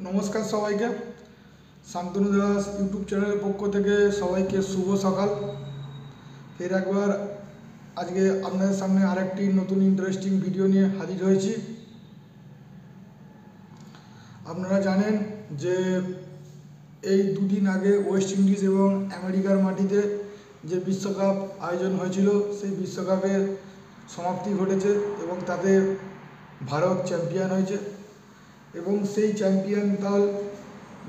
নমস্কার সবাইকে। শান্তনু দাস ইউটিউব চ্যানেলের পক্ষ থেকে সবাইকে শুভ সকাল। ফের একবার আজকে আপনাদের সামনে আরেকটি নতুন ইন্টারেস্টিং ভিডিও নিয়ে হাজির হয়েছি। আপনারা জানেন যে এই দুদিন আগে ওয়েস্ট ইন্ডিজ এবং আমেরিকার মাটিতে যে বিশ্বকাপ আয়োজন হয়েছিল, সেই বিশ্বকাপের সমাপ্তি ঘটেছে এবং তাতে ভারত চ্যাম্পিয়ন হয়েছে। এবং সেই চ্যাম্পিয়ন দল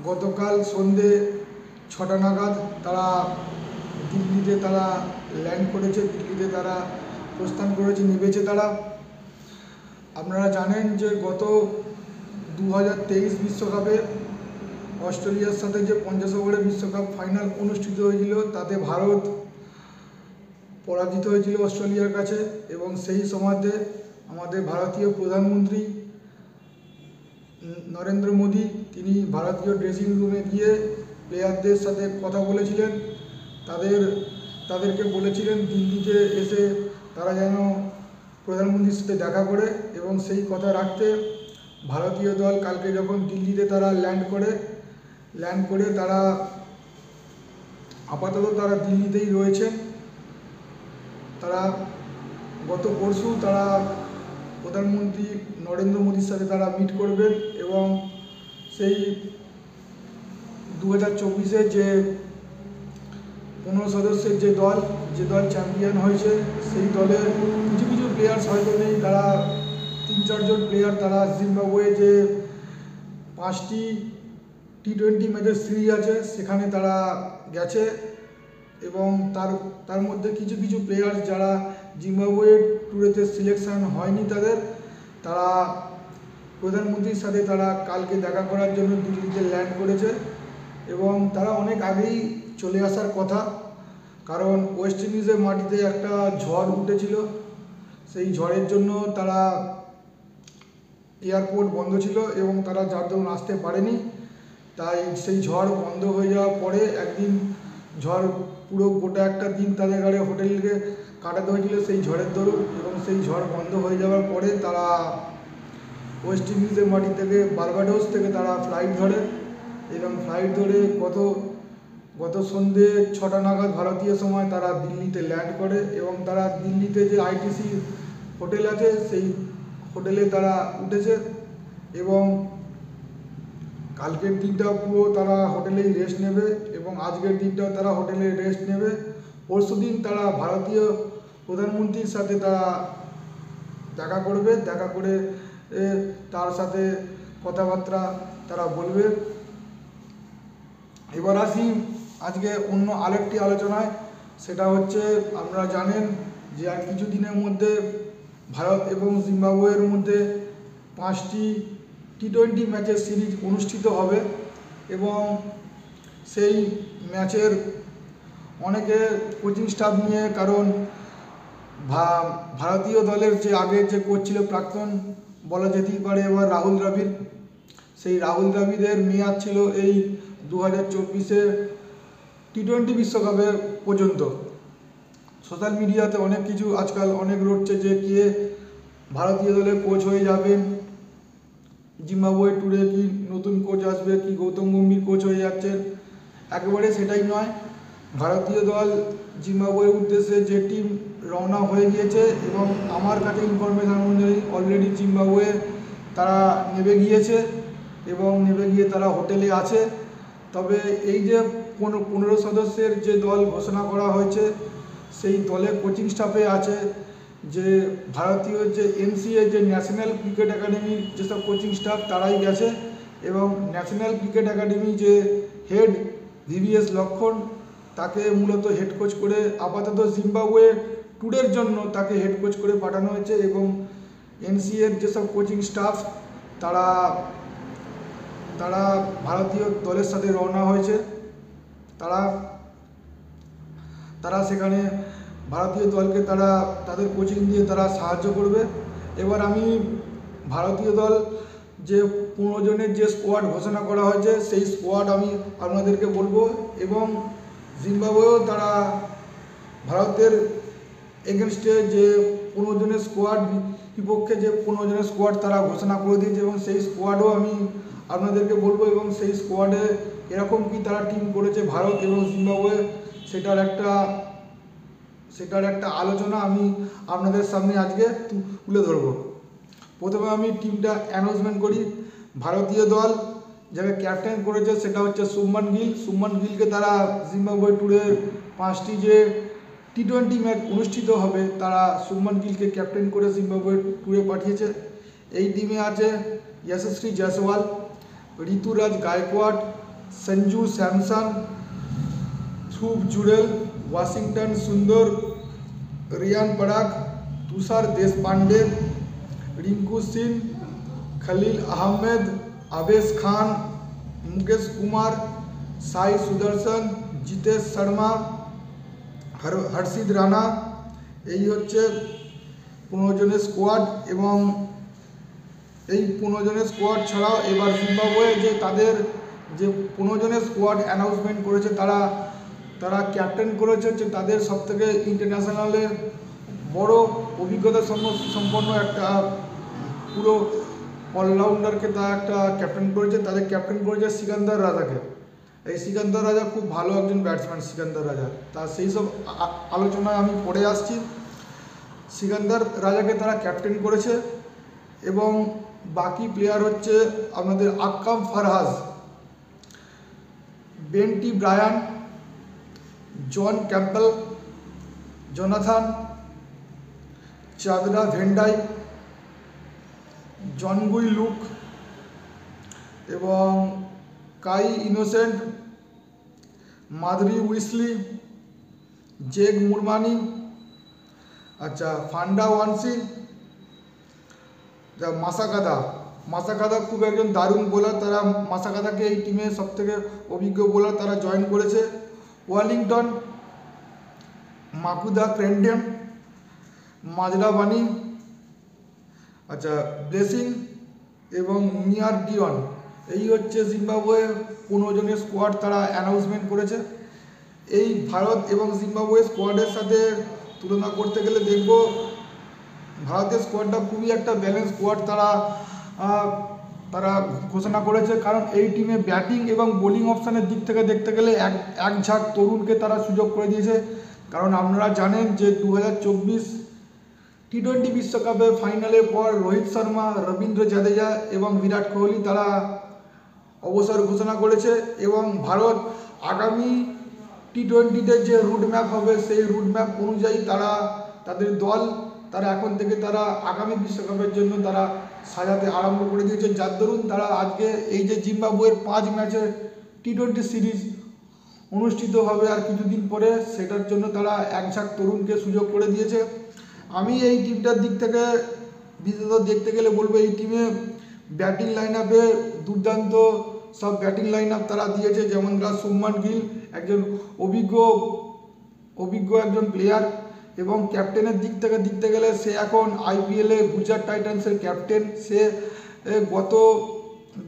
গতকাল সন্ধে 6টা নাগাদ তারা দিল্লিতে ল্যান্ড করেছে, দিল্লিতে তারা প্রস্থান করেছে, নেমেছে তারা। আপনারা জানেন যে গত 2023 বিশ্বকাপে অস্ট্রেলিয়ার সাথে যে 50 ওভারের বিশ্বকাপ ফাইনাল অনুষ্ঠিত হয়েছিল, তাতে ভারত পরাজিত হয়েছিল অস্ট্রেলিয়ার কাছে। এবং সেই সময়তে আমাদের ভারতীয় প্রধানমন্ত্রী নরেন্দ্র মোদী তিনি ভারতীয় ড্রেসিং রুমে গিয়ে প্লেয়ারদের সাথে কথা বলেছিলেন, তাদেরকে বলেছিলেন দিল্লিতে এসে তারা যেন প্রধানমন্ত্রীর সাথে দেখা করে। এবং সেই কথা রাখতে ভারতীয় দল কালকে যখন দিল্লিতে তারা ল্যান্ড করে তারা আপাতত তারা দিল্লিতেই রয়েছেন। তারা গত পরশু তারা প্রধানমন্ত্রী নরেন্দ্র মোদীর সাথে তারা মিট করবেন এবং সেই 2024-এর যে 15 সদস্যের যে দল চ্যাম্পিয়ন হয়েছে, সেই দলের কিছু প্লেয়ার্স হয়তো নেই। তারা 3-4 জন প্লেয়ার তারা জিম্বাবুয়ে যে 5টি T20 ম্যাচের সিরিজ আছে সেখানে তারা গেছে। এবং তার মধ্যে কিছু প্লেয়ার্স যারা জিম্বাবুয়ে ট্যুরেতে সিলেকশন হয়নি, তারা প্রধানমন্ত্রীর সাথে তারা কালকে দেখা করার জন্য দিল্লিতে ল্যান্ড করেছে। এবং তারা অনেক আগেই চলে আসার কথা, কারণ ওয়েস্ট ইন্ডিজের মাটিতে একটা ঝড় উঠেছিল। সেই ঝড়ের জন্য তারা এয়ারপোর্ট বন্ধ ছিল এবং তারা যার দরুন আসতে পারেনি। তাই সেই ঝড় বন্ধ হয়ে যাওয়ার পরে একদিন ঝড় পুরো গোটা একটা দিন তাদের গাড়ি হোটেলকে কাটাতে হয়েছিল সেই ঝড়ের দরুন। এবং সেই ঝড় বন্ধ হয়ে যাওয়ার পরে তারা ওয়েস্ট ইন্ডিজের মাটি থেকে বার্বাডোস থেকে তারা ফ্লাইট ধরে এবং ফ্লাইট ধরে গত সন্ধে 6টা নাগাদ ভারতীয় সময় তারা দিল্লিতে ল্যান্ড করে। এবং তারা দিল্লিতে যে ITC হোটেল আছে সেই হোটেলে তারা উঠেছে এবং কালকের দিনটা পুরো তারা হোটেলেই রেস্ট নেবে এবং আজকের দিনটাও তারা হোটেলে রেস্ট নেবে। পরশু দিন তারা ভারতীয় প্রধানমন্ত্রীর সাথে তারা দেখা করবে, দেখা করে তার সাথে কথাবার্তা তারা বলবে। এবার আসি আজকে অন্য আরেকটি আলোচনায়, সেটা হচ্ছে আপনারা জানেন যে আর কিছুদিনের মধ্যে ভারত এবং জিম্বাবুয়ের মধ্যে 5টি T20 ম্যাচের সিরিজ অনুষ্ঠিত হবে। এবং সেই ম্যাচের অনেকে কোচিং স্টাফ নিয়ে, কারণ ভারতীয় দলের যে আগের যে কোচ ছিল প্রাক্তন বলা যেতেই পারে এবার রাহুল দ্রাবিড়, সেই রাহুল দ্রাবিড়ের মেয়াদ ছিল এই 2024-এর T20 বিশ্বকাপের পর্যন্ত। সোশ্যাল মিডিয়াতে অনেক কিছু আজকাল অনেক রটছে যে কে ভারতীয় দলের কোচ হয়ে যাবেন, জিম্বাবুয়ে ট্যুরে কি নতুন কোচ আসবে, কি গৌতম গম্ভীর কোচ হয়ে যাচ্ছে। একেবারে সেটাই নয়। ভারতীয় দল জিম্বাবুয়ের উদ্দেশ্যে যে টিম রওনা হয়ে গিয়েছে এবং আমার কাছে ইনফরমেশন অনুযায়ী অলরেডি জিম্বাবুয়ে তারা নেমে গিয়েছে এবং নেমে গিয়ে তারা হোটেলে আছে। তবে এই যে 15 সদস্যের যে দল ঘোষণা করা হয়েছে, সেই দলের কোচিং স্টাফে আছে যে ভারতীয় যে NCA যে ন্যাশনাল ক্রিকেট একাডেমির যেসব কোচিং স্টাফ তারাই গেছে। এবং ন্যাশনাল ক্রিকেট একাডেমি যে হেড VVS লক্ষণ, তাকে মূলত হেড কোচ করে আপাতত জিম্বাবুয়ে ট্যুরের জন্য তাকে হেড কোচ করে পাঠানো হয়েছে। এবং NCAর যেসব কোচিং স্টাফ তারা ভারতীয় দলের সাথে রওনা হয়েছে, তারা সেখানে ভারতীয় দলকে তাদের কোচিং দিয়ে তারা সাহায্য করবে। এবার আমি ভারতীয় দল যে 15 জনের যে স্কোয়াড ঘোষণা করা হয়েছে সেই স্কোয়াড আমি আপনাদেরকে বলবো। এবং জিম্বাবুয়েও তারা ভারতের এগেনস্টে যে 15 জনের স্কোয়াড বিপক্ষে যে 15 জনের স্কোয়াড তারা ঘোষণা করে দিয়েছে, এবং সেই স্কোয়াডও আমি আপনাদেরকে বলবো, এবং সেই স্কোয়াডে এরকম কি তারা টিম করেছে ভারত এবং জিম্বাবুয়ে, সেটার একটা আলোচনা আমি আপনাদের সামনে আজকে তুলে ধরবো। প্রথমে আমি টিমটা অ্যানাউন্সমেন্ট করি। ভারতীয় দল যাকে ক্যাপ্টেন করেছে সেটা হচ্ছে শুভমান গিল। শুভমান গিলকে তারা জিম্বাবুয়ে ট্যুরের 5টি যে টি20 ম্যাচ অনুষ্ঠিত হবে তারা শুভমান গিলকে ক্যাপ্টেন করে জিম্বাবুয়ে ট্যুরে পাঠিয়েছে। এই টিমে আছে যশস্বী জয়সওয়াল, ঋতুরাজ গায়কোয়াড, সঞ্জু স্যামসন, ধ্রুব জুরেল, ওয়াশিংটন সুন্দর, রিয়ান পরাগ, তুষার দেশপাंडे, रिंकू सिंह, खलील अहमद, आवेश खान, मुकेश कुमार, साई सुदर्शन, जितेश शर्मा, हर्षित राणा। এই হচ্ছে 15 জনের স্কোয়াড। এবং এই 15 জনের স্কোয়াড ছাড়াও এবার জিম্বাবুয়ে যে তাদের যে 15 জনের স্কোয়াড অ্যানাউন্সমেন্ট করেছে তারা ক্যাপ্টেন করেছে হচ্ছে তাদের সবথেকে ইন্টারন্যাশনালে বড় অভিজ্ঞতা সম্পন্ন একটা পুরো অলরাউন্ডারকে তারা একটা ক্যাপ্টেন করেছে। তাদের ক্যাপ্টেন করেছে সিকান্দার রাজাকে। এই সিকান্দার রাজা খুব ভালো একজন ব্যাটসম্যান সিকান্দার রাজা, তা সেই সব আলোচনায় আমি পড়ে আসছি। সিকান্দার রাজাকে তারা ক্যাপ্টেন করেছে। এবং বাকি প্লেয়ার হচ্ছে আপনাদের আকরাম ফারহাজ, বেন্টি ব্রায়ান, জন ক্যাম্পবেল, জোনাথন চাদরা ভেন্ডাই, জনগুই লুক এবং কাই ইনোসেন্ট, মাধুরী উইসলি, জেগ মুরমানি, আচ্ছা ফান্ডা ওয়ানসি, মাসাকাদা খুব একজন দারুণ বোলার। তারা মাসাকাদাকে এই টিমে সবথেকে অভিজ্ঞ বোলার তারা জয়েন করেছে। ওয়ালিংটন, মাকুদা ক্রেন্ডেম, মাজরা বানি, আচ্ছা ব্লেসিং এবং মিয়ার ডিওন। এই হচ্ছে জিম্বাবুয়ে 15 জনের স্কোয়াড তারা অ্যানাউন্সমেন্ট করেছে। এই ভারত এবং জিম্বাবুয়ে স্কোয়াডের সাথে তুলনা করতে গেলে দেখব ভারতের স্কোয়াডটা খুবই একটা ব্যালেন্স স্কোয়াড তারা ঘোষণা করেছে। কারণ এই টিমে ব্যাটিং এবং বোলিং অপশানের দিক থেকে দেখতে গেলে এক ঝাঁক তরুণকে তারা সুযোগ করে দিয়েছে। কারণ আপনারা জানেন যে 2024 টি20 বিশ্বকাপে ফাইনালের পর রোহিত শর্মা, রবীন্দ্র জাদেজা এবং বিরাট কোহলি তারা অবসর ঘোষণা করেছে। এবং ভারত আগামী টি20তে যে রুটম্যাপ হবে সেই রুটম্যাপ অনুযায়ী তাদের দল এখন থেকে আগামী বিশ্বকাপের জন্য তারা সাজাতে আরম্ভ করে দিয়েছে। যার দরুন তারা আজকে এই যে জিম্বাবুয়ের 5 ম্যাচের টি20 সিরিজ অনুষ্ঠিত হবে আর কিছুদিন পরে, সেটার জন্য তারা এক ঝাঁক তরুণকে সুযোগ করে দিয়েছে। আমি এই টিমটার দিক থেকে বিশেষত দেখতে গেলে বলবো এই টিমে ব্যাটিং লাইন আপে দুর্দান্ত সব ব্যাটিং লাইন আপ তারা দিয়েছে। যেমন শুভমান গিল একজন অভিজ্ঞ একজন প্লেয়ার, এবং ক্যাপ্টেনের দিক থেকে দেখতে গেলে সে এখন আইপিএলে গুজরাট টাইটান্সের ক্যাপ্টেন। সে গত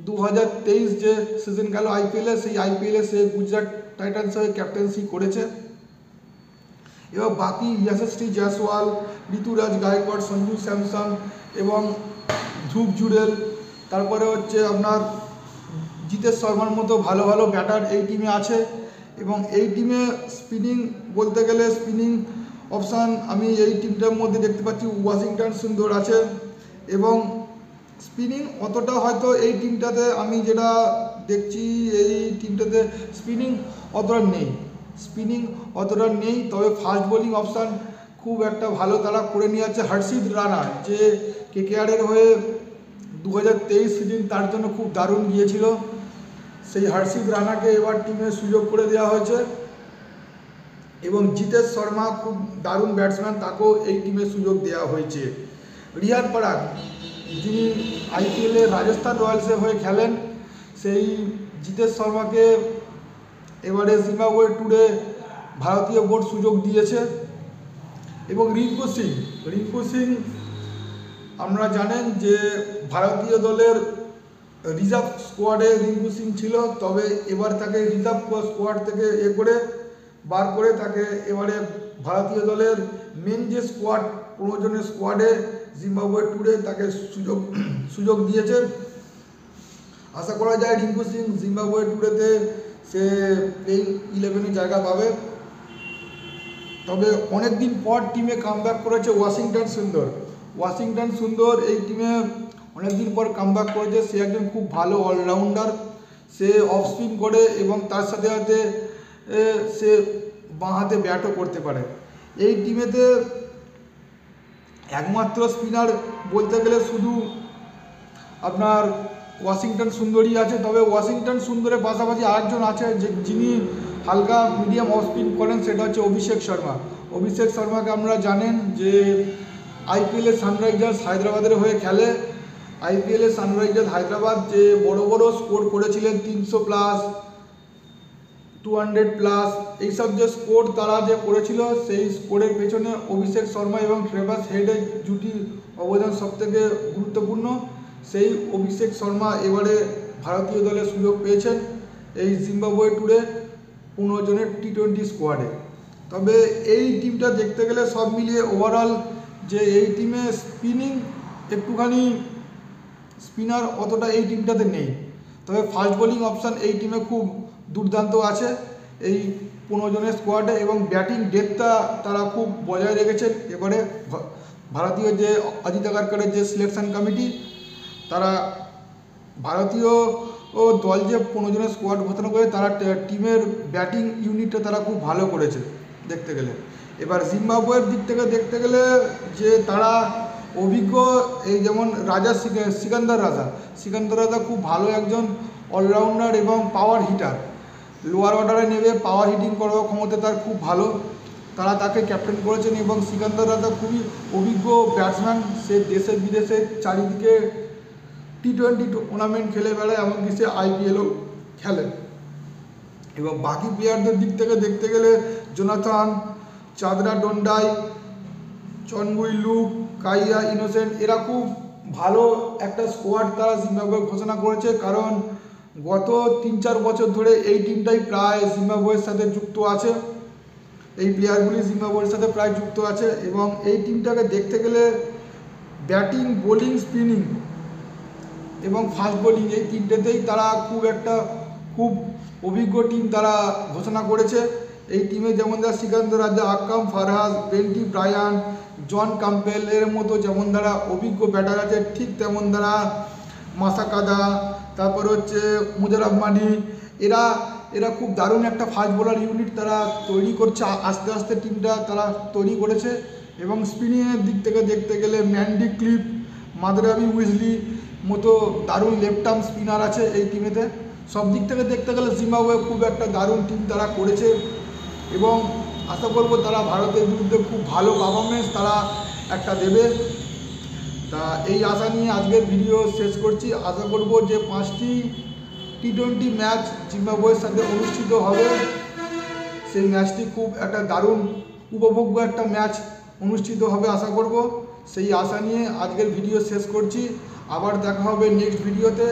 2023 যে সিজন গেল আইপিএলে, সেই আইপিএলে সে গুজরাট টাইটান্সের ক্যাপ্টেন্সি করেছে। এবার বাকি যশস্বী জয়সওয়াল, ঋতুরাজ গায়কোয়াড, সঞ্জু স্যামসন এবং ধ্রুব জুরেল, তারপরে হচ্ছে আপনার জিতেশ শর্মার মতো ভালো ভালো ব্যাটার এই টিমে আছে। এবং এই টিমে স্পিনিং বলতে গেলে স্পিনিং অপশান আমি এই টিমটার মধ্যে দেখতে পাচ্ছি ওয়াশিংটন সুন্দর আছে। এবং স্পিনিং অতটা হয়তো এই টিমটাতে আমি যেটা দেখছি এই টিমটাতে স্পিনিং অতটা নেই, তবে ফাস্ট বোলিং অপশান খুব একটা ভালো তারা করে নিয়ে যাচ্ছে। হর্ষিত রাণা যে কেকেআরের হয়ে 2023 সিজন তার জন্য খুব দারুণ গিয়েছিল, সেই হর্ষিত রাণাকে এবার টিমে সুযোগ করে দেওয়া হয়েছে। এবং জিতেশ শর্মা খুব দারুণ ব্যাটসম্যান, তাকেও এই টিমে সুযোগ দেওয়া হয়েছে। রিয়ান পরাগ যিনি আইপিএলে রাজস্থান রয়্যালসের হয়ে খেলেন, সেই জিতেশ শর্মাকে এবারে জিম্বাবুয়ে ট্যুরে ভারতীয় বোর্ড সুযোগ দিয়েছে। এবং রিঙ্কু সিং আপনারা জানেন যে ভারতীয় দলের রিজার্ভ স্কোয়াডে রিঙ্কু সিং ছিল, তবে এবার তাকে রিজার্ভ স্কোয়াড থেকে বার করে তাকে এবারে ভারতীয় দলের মেন যে স্কোয়াড 15 জনের স্কোয়াডে জিম্বাবুয়ে ট্যুরে তাকে সুযোগ দিয়েছে। আশা করা যায় রিঙ্কু সিং জিম্বাবুয়ে ট্যুরেতে সে প্লেইং 11-এ জায়গা পাবে। তবে অনেক দিন পর টিমে কামব্যাক করেছে ওয়াশিংটন সুন্দর এই টিমে অনেক দিন পর কামব্যাক করেছে। সে একজন খুব ভালো অলরাউন্ডার, সে অফ স্পিন করে এবং তার সাথে সাথে সে বাঁ হাতে ব্যাটও করতে পারে। এই টিমেতে একমাত্র স্পিনার বলতে গেলে শুধু আপনার ওয়াশিংটন সুন্দরই আছে। তবে ওয়াশিংটন সুন্দরের পাশাপাশি আরেকজন আছে যিনি হালকা মিডিয়াম অফ স্পিন করেন, সেটা হচ্ছে অভিষেক শর্মাকে আপনারা জানেন যে আইপিএলে সানরাইজার্স হায়দ্রাবাদের হয়ে খেলে। আইপিএলে সানরাইজার্স হায়দ্রাবাদ যে বড় বড় স্কোর করেছিলেন 300+, 200+, এইসব যে স্কোর তারা যে করেছিল, সেই স্কোরের পেছনে অভিষেক শর্মা এবং ট্রেভাস হেডের জুটি অবদান সবথেকে গুরুত্বপূর্ণ। সেই অভিষেক শর্মা এবারে ভারতীয় দলে সুযোগ পেয়েছেন এই জিম্বাবুয়ে ট্যুরে 15 জনের টি20 স্কোয়াডে। তবে এই টিমটা দেখতে গেলে সব মিলিয়ে ওভারঅল যে এই টিমে একটুখানি স্পিনার অতটা এই টিমটাতে নেই। তবে ফাস্ট বোলিং অপশান এই টিমে খুব দুর্দান্ত আছে এই 15 জনের স্কোয়াডে, এবং ব্যাটিং ডেপথটা তারা খুব বজায় রেখেছেন। এবারে ভারতীয় যে অজিত আগারকারের যে সিলেকশন কমিটি, তারা ভারতীয় দল যে 15 জনের স্কোয়াড ঘোষণা করে, তারা টিমের ব্যাটিং ইউনিটটা তারা খুব ভালো করেছে দেখতে গেলে। এবার জিম্বাবুয়ের দিক থেকে দেখতে গেলে যে তারা অভিজ্ঞ, এই যেমন সিকান্দার রাজা খুব ভালো একজন অলরাউন্ডার এবং পাওয়ার হিটার। লোয়ার অর্ডারে নেবে পাওয়ার হিটিং করার ক্ষমতা তার খুব ভালো, তারা তাকে ক্যাপ্টেন করেছেন। এবং সিকান্দার রাজা খুবই অভিজ্ঞ ব্যাটসম্যান, সে দেশে বিদেশে চারিদিকে টি20 টুর্নামেন্ট খেলে বেড়ায়, এমনকি সে আইপিএলও খেলে। এবং বাকি প্লেয়ারদের দিক থেকে দেখতে গেলে জোনাথন চাঁদরা ডন্ডাই, চনগুই লুক, কাইয়া ইনোসেন্ট, এরা খুব ভালো একটা স্কোয়াড তারা জিম্বাবুয়ে ঘোষণা করেছে। কারণ গত 3-4 বছর ধরে এই টিমটাই প্রায় জিম্বাবুয়ের সাথে যুক্ত আছে, এই প্লেয়ারগুলি জিম্বাবুয়ের সাথে প্রায় যুক্ত আছে। এবং এই টিমটাকে দেখতে গেলে ব্যাটিং, বোলিং, স্পিনিং এবং ফাস্ট বোলিং এই তিনটেতেই তারা খুব অভিজ্ঞ টিম তারা ঘোষণা করেছে। এই টিমে যেমন সিকান্দার রাজা, আক্রাম ফারহাস, বেন্টি ব্রায়ান, জন ক্যাম্পবেল এর মতো যেমন তারা অভিজ্ঞ ব্যাটার আছে, ঠিক তেমন তারা মাসাকাদা, তারপর হচ্ছে মুজারাব মানি, এরা খুব দারুণ একটা ফাস্ট বোলার ইউনিট তারা তৈরি করছে। আস্তে আস্তে টিমটা তারা তৈরি করেছে। এবং স্পিনিংয়ের দিক থেকে দেখতে গেলে ম্যান্ডি ক্লিপ, মাদরাবি উইজলি মতো দারুণ লেফট আর্ম স্পিনার আছে এই টিমেতে। সব দিক থেকে দেখতে গেলে জিম্বাবুয়ে খুব একটা দারুণ টিম তারা করেছে, এবং আশা করব তারা ভারতের বিরুদ্ধে খুব ভালো পারফরমেন্স তারা একটা দেবে। তা এই আশা নিয়ে আজকের ভিডিও শেষ করছি। আশা করব যে 5টি টি20 ম্যাচ জিম্বাবুয়ের সাথে অনুষ্ঠিত হবে, সেই ম্যাচটি খুব একটা দারুণ উপভোগ্য একটা ম্যাচ অনুষ্ঠিত হবে আশা করব। সেই আশা নিয়ে আজকের ভিডিও শেষ করছি। আবার দেখা হবে নেক্সট ভিডিওতে।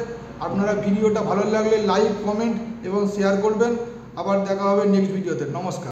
আপনারা ভিডিওটা ভালো লাগলে লাইক, কমেন্ট এবং শেয়ার করবেন। আবার দেখা হবে নেক্সট ভিডিওতে। নমস্কার।